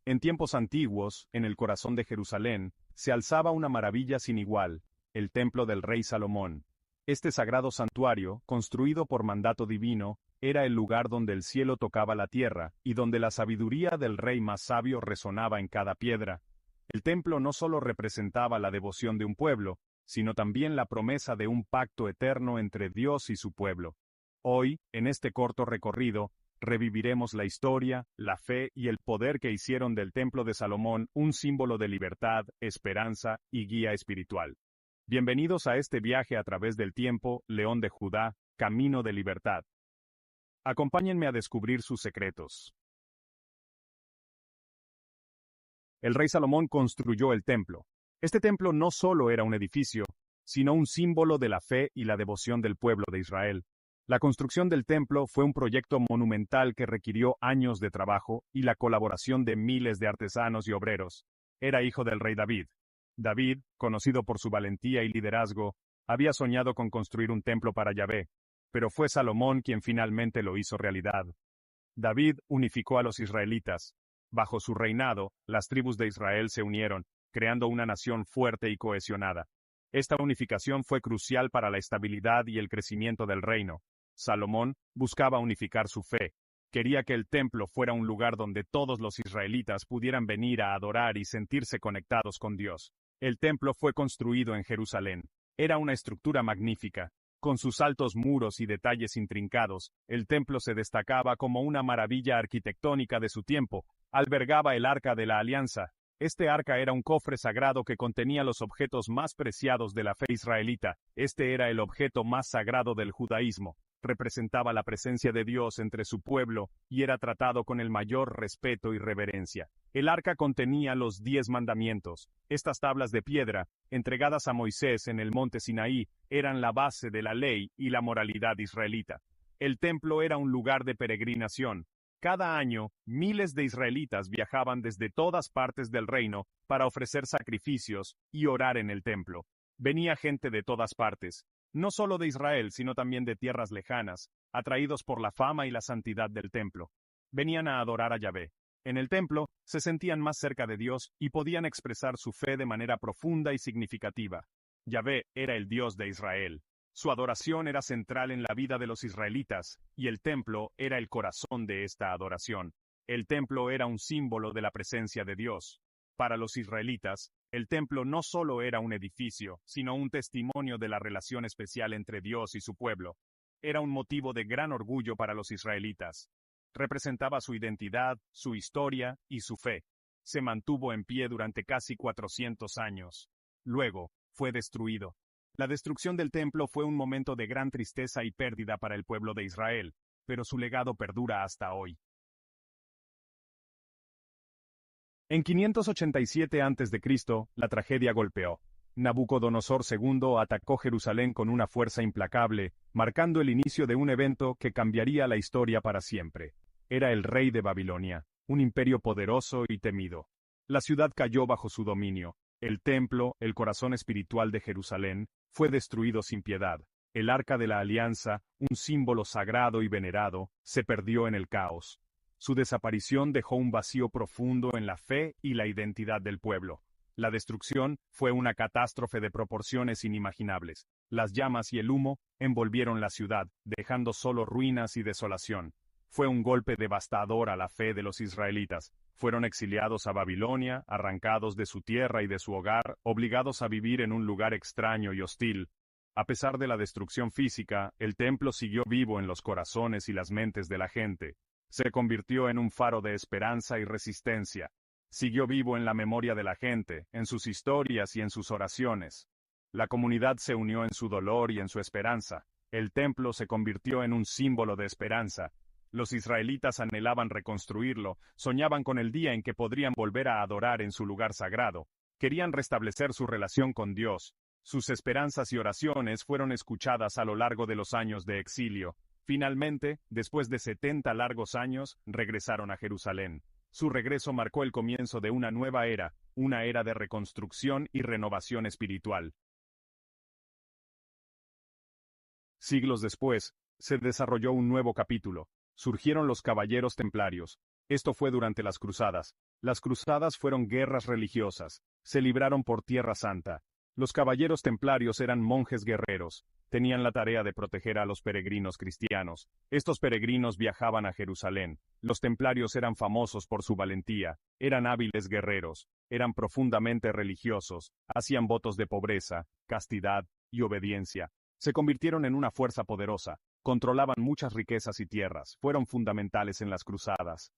En tiempos antiguos, en el corazón de Jerusalén, se alzaba una maravilla sin igual, el templo del rey Salomón. Este sagrado santuario, construido por mandato divino, era el lugar donde el cielo tocaba la tierra, y donde la sabiduría del rey más sabio resonaba en cada piedra. El templo no solo representaba la devoción de un pueblo, sino también la promesa de un pacto eterno entre Dios y su pueblo. Hoy, en este corto recorrido, reviviremos la historia, la fe y el poder que hicieron del Templo de Salomón un símbolo de libertad, esperanza y guía espiritual. Bienvenidos a este viaje a través del tiempo, León de Judá, camino de libertad. Acompáñenme a descubrir sus secretos. El rey Salomón construyó el templo. Este templo no solo era un edificio, sino un símbolo de la fe y la devoción del pueblo de Israel. La construcción del templo fue un proyecto monumental que requirió años de trabajo y la colaboración de miles de artesanos y obreros. Era hijo del rey David. David, conocido por su valentía y liderazgo, había soñado con construir un templo para Yahvé, pero fue Salomón quien finalmente lo hizo realidad. David unificó a los israelitas. Bajo su reinado, las tribus de Israel se unieron, creando una nación fuerte y cohesionada. Esta unificación fue crucial para la estabilidad y el crecimiento del reino. Salomón buscaba unificar su fe. Quería que el templo fuera un lugar donde todos los israelitas pudieran venir a adorar y sentirse conectados con Dios. El templo fue construido en Jerusalén. Era una estructura magnífica. Con sus altos muros y detalles intrincados, el templo se destacaba como una maravilla arquitectónica de su tiempo. Albergaba el Arca de la Alianza. Este arca era un cofre sagrado que contenía los objetos más preciados de la fe israelita. Este era el objeto más sagrado del judaísmo. Representaba la presencia de Dios entre su pueblo y era tratado con el mayor respeto y reverencia. El arca contenía los 10 mandamientos. Estas tablas de piedra, entregadas a Moisés en el monte Sinaí, eran la base de la ley y la moralidad israelita. El templo era un lugar de peregrinación. Cada año, miles de israelitas viajaban desde todas partes del reino para ofrecer sacrificios y orar en el templo. Venía gente de todas partes, no solo de Israel, sino también de tierras lejanas, atraídos por la fama y la santidad del templo. Venían a adorar a Yahvé. En el templo, se sentían más cerca de Dios y podían expresar su fe de manera profunda y significativa. Yahvé era el Dios de Israel. Su adoración era central en la vida de los israelitas, y el templo era el corazón de esta adoración. El templo era un símbolo de la presencia de Dios. Para los israelitas, el templo no solo era un edificio, sino un testimonio de la relación especial entre Dios y su pueblo. Era un motivo de gran orgullo para los israelitas. Representaba su identidad, su historia y su fe. Se mantuvo en pie durante casi 400 años. Luego, fue destruido. La destrucción del templo fue un momento de gran tristeza y pérdida para el pueblo de Israel, pero su legado perdura hasta hoy. En 587 a.C., la tragedia golpeó. Nabucodonosor II atacó Jerusalén con una fuerza implacable, marcando el inicio de un evento que cambiaría la historia para siempre. Era el rey de Babilonia, un imperio poderoso y temido. La ciudad cayó bajo su dominio. El templo, el corazón espiritual de Jerusalén, fue destruido sin piedad. El Arca de la Alianza, un símbolo sagrado y venerado, se perdió en el caos. Su desaparición dejó un vacío profundo en la fe y la identidad del pueblo. La destrucción fue una catástrofe de proporciones inimaginables. Las llamas y el humo envolvieron la ciudad, dejando solo ruinas y desolación. Fue un golpe devastador a la fe de los israelitas. Fueron exiliados a Babilonia, arrancados de su tierra y de su hogar, obligados a vivir en un lugar extraño y hostil. A pesar de la destrucción física, el templo siguió vivo en los corazones y las mentes de la gente. Se convirtió en un faro de esperanza y resistencia. Siguió vivo en la memoria de la gente, en sus historias y en sus oraciones. La comunidad se unió en su dolor y en su esperanza. El templo se convirtió en un símbolo de esperanza. Los israelitas anhelaban reconstruirlo, soñaban con el día en que podrían volver a adorar en su lugar sagrado. Querían restablecer su relación con Dios. Sus esperanzas y oraciones fueron escuchadas a lo largo de los años de exilio. Finalmente, después de 70 largos años, regresaron a Jerusalén. Su regreso marcó el comienzo de una era de reconstrucción y renovación espiritual. Siglos después, se desarrolló un nuevo capítulo. Surgieron los caballeros templarios. Esto fue durante las cruzadas. Las cruzadas fueron guerras religiosas. Se libraron por Tierra Santa. Los caballeros templarios eran monjes guerreros. Tenían la tarea de proteger a los peregrinos cristianos. Estos peregrinos viajaban a Jerusalén. Los templarios eran famosos por su valentía. Eran hábiles guerreros. Eran profundamente religiosos. Hacían votos de pobreza, castidad y obediencia. Se convirtieron en una fuerza poderosa. Controlaban muchas riquezas y tierras. Fueron fundamentales en las cruzadas.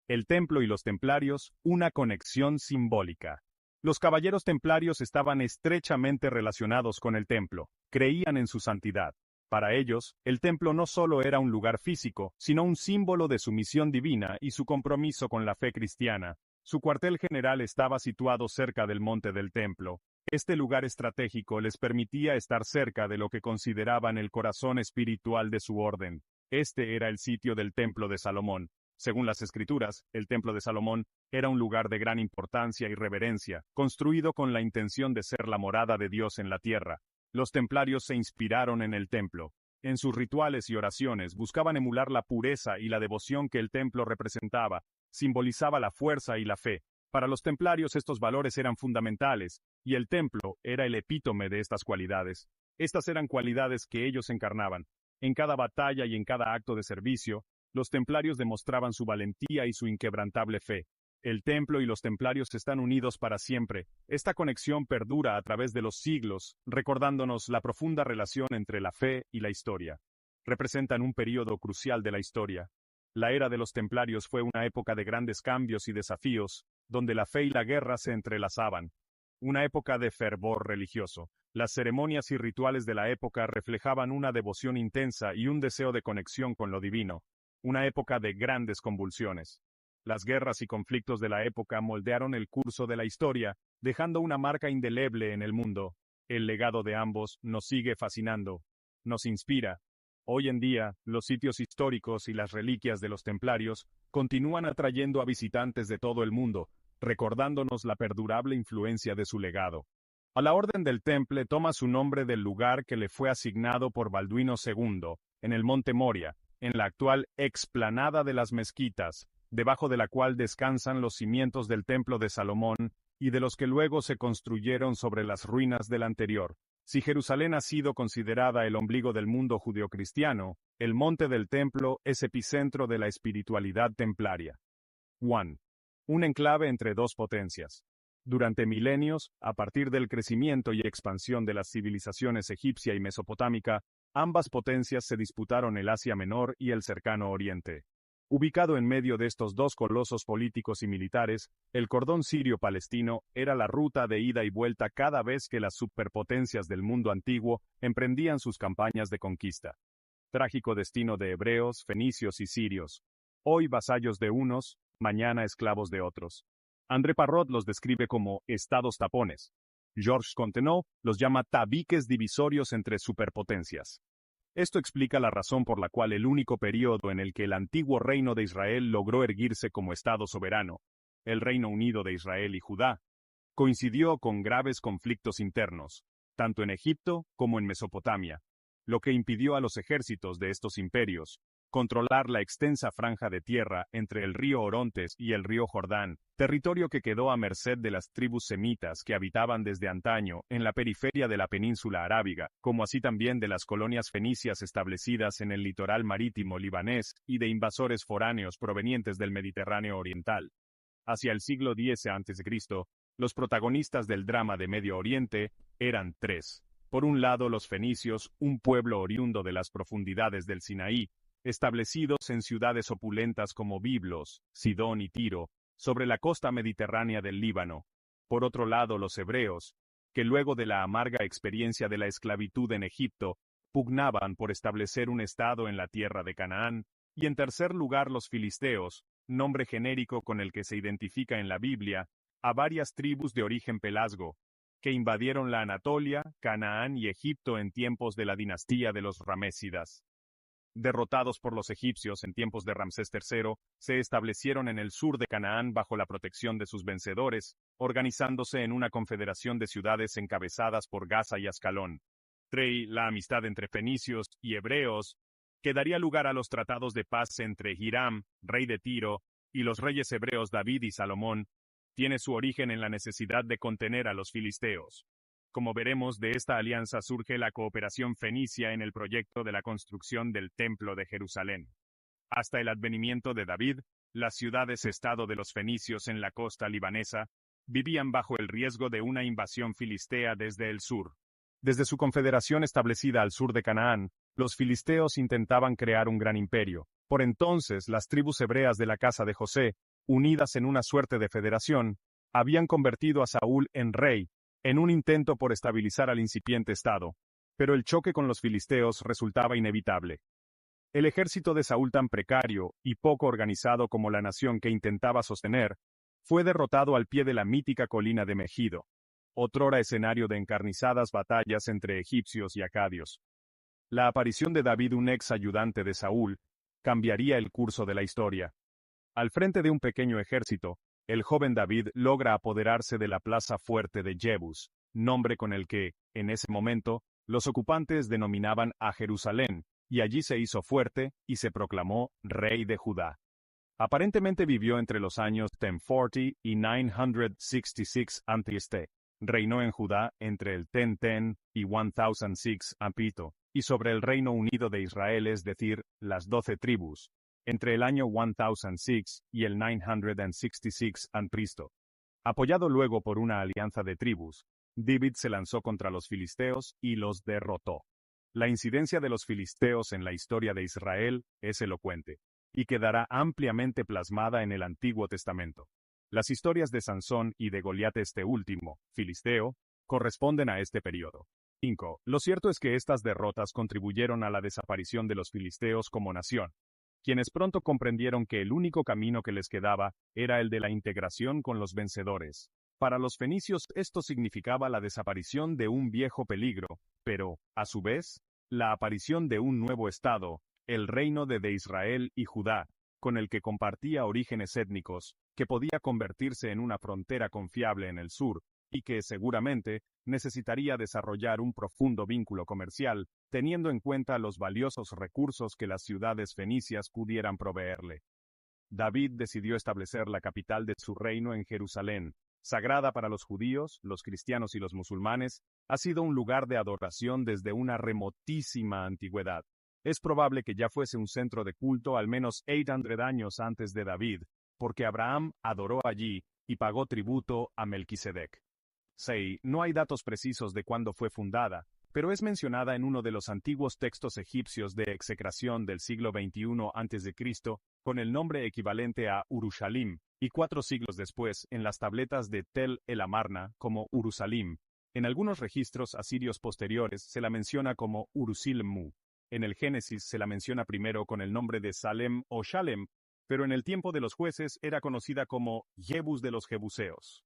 El templo y los templarios, una conexión simbólica. Los caballeros templarios estaban estrechamente relacionados con el templo, creían en su santidad. Para ellos, el templo no solo era un lugar físico, sino un símbolo de su misión divina y su compromiso con la fe cristiana. Su cuartel general estaba situado cerca del monte del templo. Este lugar estratégico les permitía estar cerca de lo que consideraban el corazón espiritual de su orden. Este era el sitio del templo de Salomón. Según las Escrituras, el Templo de Salomón era un lugar de gran importancia y reverencia, construido con la intención de ser la morada de Dios en la tierra. Los templarios se inspiraron en el templo. En sus rituales y oraciones buscaban emular la pureza y la devoción que el templo representaba, simbolizaba la fuerza y la fe. Para los templarios estos valores eran fundamentales, y el templo era el epítome de estas cualidades. Estas eran cualidades que ellos encarnaban. En cada batalla y en cada acto de servicio, los templarios demostraban su valentía y su inquebrantable fe. El templo y los templarios están unidos para siempre. Esta conexión perdura a través de los siglos, recordándonos la profunda relación entre la fe y la historia. Representan un período crucial de la historia. La era de los templarios fue una época de grandes cambios y desafíos, donde la fe y la guerra se entrelazaban. Una época de fervor religioso. Las ceremonias y rituales de la época reflejaban una devoción intensa y un deseo de conexión con lo divino. Una época de grandes convulsiones. Las guerras y conflictos de la época moldearon el curso de la historia, dejando una marca indeleble en el mundo. El legado de ambos nos sigue fascinando, nos inspira. Hoy en día, los sitios históricos y las reliquias de los templarios continúan atrayendo a visitantes de todo el mundo, recordándonos la perdurable influencia de su legado. A la Orden del Temple toma su nombre del lugar que le fue asignado por Balduino II, en el Monte Moria, en la actual explanada de las mezquitas, debajo de la cual descansan los cimientos del templo de Salomón, y de los que luego se construyeron sobre las ruinas del anterior. Si Jerusalén ha sido considerada el ombligo del mundo judeocristiano, el monte del templo es epicentro de la espiritualidad templaria. 1. Un enclave entre dos potencias. Durante milenios, a partir del crecimiento y expansión de las civilizaciones egipcia y mesopotámica, ambas potencias se disputaron el Asia Menor y el Cercano Oriente. Ubicado en medio de estos dos colosos políticos y militares, el cordón sirio-palestino era la ruta de ida y vuelta cada vez que las superpotencias del mundo antiguo emprendían sus campañas de conquista. Trágico destino de hebreos, fenicios y sirios. Hoy vasallos de unos, mañana esclavos de otros. André Parrot los describe como estados tapones. Georges Contenot los llama tabiques divisorios entre superpotencias. Esto explica la razón por la cual el único período en el que el antiguo reino de Israel logró erguirse como Estado soberano, el Reino Unido de Israel y Judá, coincidió con graves conflictos internos, tanto en Egipto como en Mesopotamia, lo que impidió a los ejércitos de estos imperios controlar la extensa franja de tierra entre el río Orontes y el río Jordán, territorio que quedó a merced de las tribus semitas que habitaban desde antaño en la periferia de la península arábiga, como así también de las colonias fenicias establecidas en el litoral marítimo libanés y de invasores foráneos provenientes del Mediterráneo oriental. Hacia el siglo X a.C., los protagonistas del drama de Medio Oriente eran tres. Por un lado, los fenicios, un pueblo oriundo de las profundidades del Sinaí, establecidos en ciudades opulentas como Biblos, Sidón y Tiro, sobre la costa mediterránea del Líbano. Por otro lado, los hebreos, que luego de la amarga experiencia de la esclavitud en Egipto, pugnaban por establecer un estado en la tierra de Canaán, y en tercer lugar los filisteos, nombre genérico con el que se identifica en la Biblia, a varias tribus de origen pelasgo, que invadieron la Anatolia, Canaán y Egipto en tiempos de la dinastía de los Ramésidas. Derrotados por los egipcios en tiempos de Ramsés III, se establecieron en el sur de Canaán bajo la protección de sus vencedores, organizándose en una confederación de ciudades encabezadas por Gaza y Ascalón. La amistad entre fenicios y hebreos, que daría lugar a los tratados de paz entre Hiram, rey de Tiro, y los reyes hebreos David y Salomón, tiene su origen en la necesidad de contener a los filisteos. Como veremos, de esta alianza surge la cooperación fenicia en el proyecto de la construcción del Templo de Jerusalén. Hasta el advenimiento de David, las ciudades-estado de los fenicios en la costa libanesa vivían bajo el riesgo de una invasión filistea desde el sur. Desde su confederación establecida al sur de Canaán, los filisteos intentaban crear un gran imperio. Por entonces, las tribus hebreas de la casa de José, unidas en una suerte de federación, habían convertido a Saúl en rey, en un intento por estabilizar al incipiente estado. Pero el choque con los filisteos resultaba inevitable. El ejército de Saúl, tan precario y poco organizado como la nación que intentaba sostener, fue derrotado al pie de la mítica colina de Megido, otrora escenario de encarnizadas batallas entre egipcios y acadios. La aparición de David, un ex ayudante de Saúl, cambiaría el curso de la historia. Al frente de un pequeño ejército, el joven David logra apoderarse de la plaza fuerte de Jebus, nombre con el que, en ese momento, los ocupantes denominaban a Jerusalén, y allí se hizo fuerte y se proclamó rey de Judá. Aparentemente vivió entre los años 1040 y 966 a.C. Reinó en Judá entre el 1010 y 1006 a.C., y sobre el Reino Unido de Israel, es decir, las 12 tribus, entre el año 1006 y el 966 a.C. Apoyado luego por una alianza de tribus, David se lanzó contra los filisteos y los derrotó. La incidencia de los filisteos en la historia de Israel es elocuente, y quedará ampliamente plasmada en el Antiguo Testamento. Las historias de Sansón y de Goliat, este último, filisteo, corresponden a este periodo. 5. Lo cierto es que estas derrotas contribuyeron a la desaparición de los filisteos como nación, quienes pronto comprendieron que el único camino que les quedaba era el de la integración con los vencedores. Para los fenicios esto significaba la desaparición de un viejo peligro, pero, a su vez, la aparición de un nuevo estado, el reino de Israel y Judá, con el que compartía orígenes étnicos, que podía convertirse en una frontera confiable en el sur, y que, seguramente, necesitaría desarrollar un profundo vínculo comercial, teniendo en cuenta los valiosos recursos que las ciudades fenicias pudieran proveerle. David decidió establecer la capital de su reino en Jerusalén. Sagrada para los judíos, los cristianos y los musulmanes, ha sido un lugar de adoración desde una remotísima antigüedad. Es probable que ya fuese un centro de culto al menos 800 años antes de David, porque Abraham adoró allí y pagó tributo a Melquisedec. 6. No hay datos precisos de cuándo fue fundada, pero es mencionada en uno de los antiguos textos egipcios de execración del siglo XXI a.C., con el nombre equivalente a Urushalim, y 4 siglos después en las tabletas de Tel el Amarna como Urusalim. En algunos registros asirios posteriores se la menciona como Urusilmu. En el Génesis se la menciona primero con el nombre de Salem o Shalem, pero en el tiempo de los jueces era conocida como Jebus de los Jebuseos.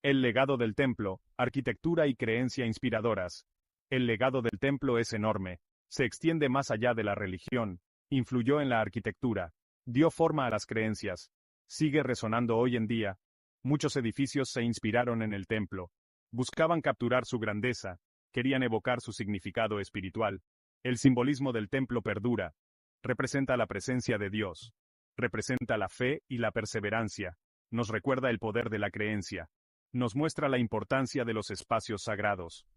El legado del templo, arquitectura y creencia inspiradoras. El legado del templo es enorme, se extiende más allá de la religión, influyó en la arquitectura, dio forma a las creencias, sigue resonando hoy en día. Muchos edificios se inspiraron en el templo, buscaban capturar su grandeza, querían evocar su significado espiritual. El simbolismo del templo perdura, representa la presencia de Dios, representa la fe y la perseverancia, nos recuerda el poder de la creencia, nos muestra la importancia de los espacios sagrados.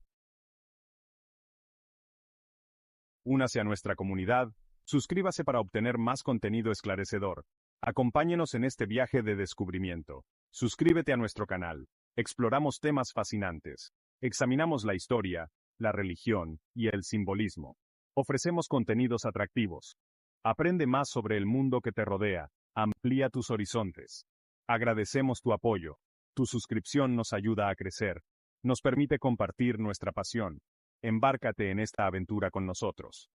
Únase a nuestra comunidad, suscríbase para obtener más contenido esclarecedor. Acompáñenos en este viaje de descubrimiento. Suscríbete a nuestro canal. Exploramos temas fascinantes. Examinamos la historia, la religión y el simbolismo. Ofrecemos contenidos atractivos. Aprende más sobre el mundo que te rodea. Amplía tus horizontes. Agradecemos tu apoyo. Tu suscripción nos ayuda a crecer. Nos permite compartir nuestra pasión. Embárcate en esta aventura con nosotros.